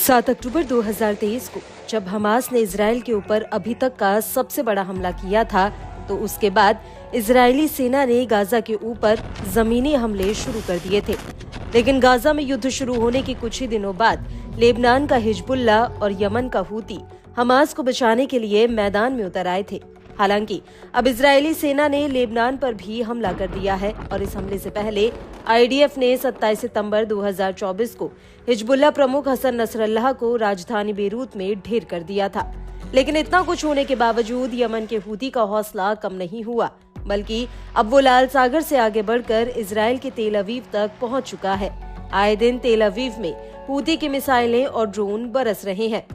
7 अक्टूबर 2023 को जब हमास ने इजराइल के ऊपर अभी तक का सबसे बड़ा हमला किया था, तो उसके बाद इजरायली सेना ने गाजा के ऊपर जमीनी हमले शुरू कर दिए थे। लेकिन गाजा में युद्ध शुरू होने के कुछ ही दिनों बाद लेबनान का हिजबुल्ला और यमन का हूती हमास को बचाने के लिए मैदान में उतर आए थे। हालांकि अब इजरायली सेना ने लेबनान पर भी हमला कर दिया है और इस हमले से पहले आईडीएफ ने 27 सितंबर 2024 को हिजबुल्ला प्रमुख हसन नसरल्लाह को राजधानी बेरूत में ढेर कर दिया था। लेकिन इतना कुछ होने के बावजूद यमन के हूती का हौसला कम नहीं हुआ, बल्कि अब वो लाल सागर से आगे बढ़कर इजराइल के तेल अवीव तक पहुंच चुका है। आए दिन तेल अवीव में हूती की मिसाइलें और ड्रोन बरस रहे हैं।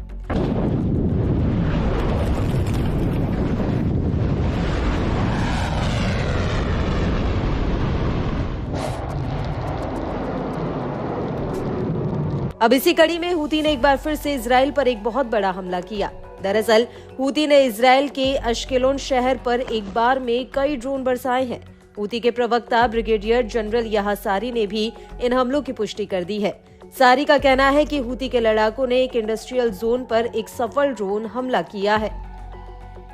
अब इसी कड़ी में हूती ने एक बार फिर से इजराइल पर एक बहुत बड़ा हमला किया। दरअसल हूती ने इजराइल के अश्केलोन शहर पर एक बार में कई ड्रोन बरसाए हैं। हूती के प्रवक्ता ब्रिगेडियर जनरल याह्या सारी ने भी इन हमलों की पुष्टि कर दी है। सारी का कहना है कि हूती के लड़ाकों ने एक इंडस्ट्रियल जोन पर एक सफल ड्रोन हमला किया है।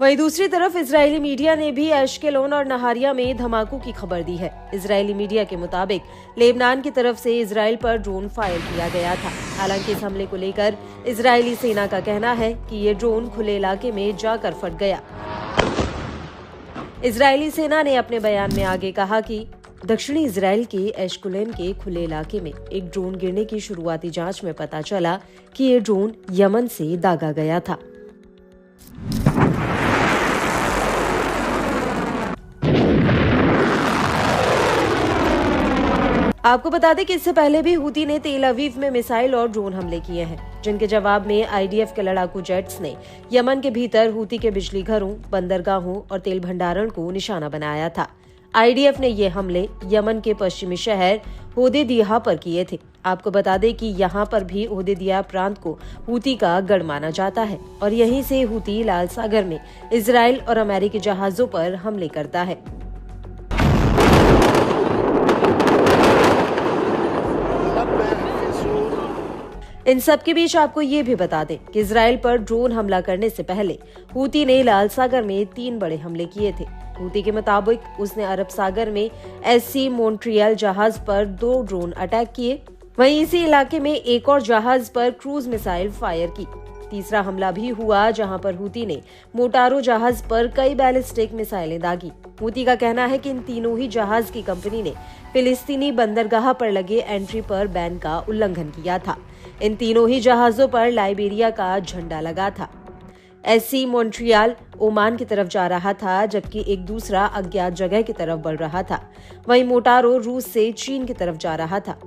वहीं दूसरी तरफ इजरायली मीडिया ने भी अश्केलोन और नहारिया में धमाकों की खबर दी है। इजरायली मीडिया के मुताबिक लेबनान की तरफ से इजराइल पर ड्रोन फायर किया गया था। हालांकि इस हमले को लेकर इजरायली सेना का कहना है कि ये ड्रोन खुले इलाके में जाकर फट गया। इजरायली सेना ने अपने बयान में आगे कहा कि दक्षिणी इजराइल के एशकुलेन के खुले इलाके में एक ड्रोन गिरने की शुरुआती जांच में पता चला कि ये ड्रोन यमन से दागा गया था। आपको बता दें कि इससे पहले भी हूती ने तेल अवीव में मिसाइल और ड्रोन हमले किए हैं, जिनके जवाब में आईडीएफ के लड़ाकू जेट्स ने यमन के भीतर हूती के बिजली घरों, बंदरगाहों और तेल भंडारण को निशाना बनाया था। आईडीएफ ने ये हमले यमन के पश्चिमी शहर होदेयदा पर किए थे। आपको बता दें कि यहाँ पर भी होदेयदा प्रांत को हूती का गढ़ माना जाता है और यहीं से हूती लाल सागर में इजराइल और अमेरिकी जहाजों पर हमले करता है। इन सब के बीच आपको ये भी बता दें कि इजराइल पर ड्रोन हमला करने से पहले हूती ने लाल सागर में 3 बड़े हमले किए थे। हूती के मुताबिक उसने अरब सागर में एससी मॉन्ट्रियल जहाज पर 2 ड्रोन अटैक किए। वहीं इसी इलाके में एक और जहाज पर क्रूज मिसाइल फायर की। तीसरा हमला भी हुआ जहां पर हूती ने मोटारो जहाज पर कई बैलिस्टिक मिसाइलें दागी। हूती का कहना है कि इन तीनों ही जहाज की कंपनी ने फिलिस्तीनी बंदरगाह पर लगे एंट्री पर बैन का उल्लंघन किया था। इन तीनों ही जहाजों पर लाइबेरिया का झंडा लगा था। एससी मॉन्ट्रियल ओमान की तरफ जा रहा था, जबकि एक दूसरा अज्ञात जगह की तरफ बढ़ रहा था। वहीं मोटारो रूस से चीन की तरफ जा रहा था।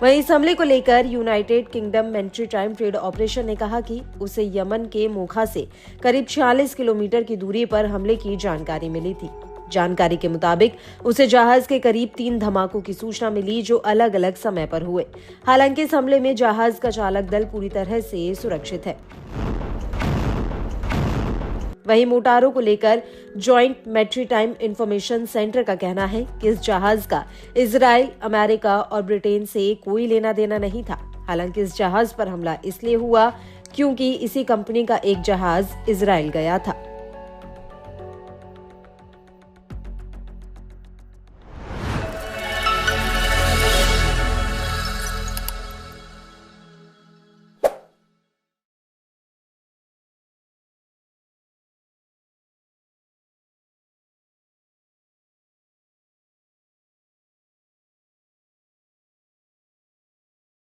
वहीं इस हमले को लेकर United kingdom maritime trade operation ने कहा कि उसे यमन के मोखा से करीब 46 किलोमीटर की दूरी पर हमले की जानकारी मिली थी। जानकारी के मुताबिक उसे जहाज के करीब 3 धमाकों की सूचना मिली, जो अलग अलग समय पर हुए। हालांकि इस हमले में जहाज का चालक दल पूरी तरह से सुरक्षित है। वहीं मोटारो को लेकर जॉइंट मैरीटाइम इंफॉर्मेशन सेंटर का कहना है कि इस जहाज का इजराइल, अमेरिका और ब्रिटेन से कोई लेना देना नहीं था। हालांकि इस जहाज पर हमला इसलिए हुआ क्योंकि इसी कंपनी का एक जहाज इजराइल गया था।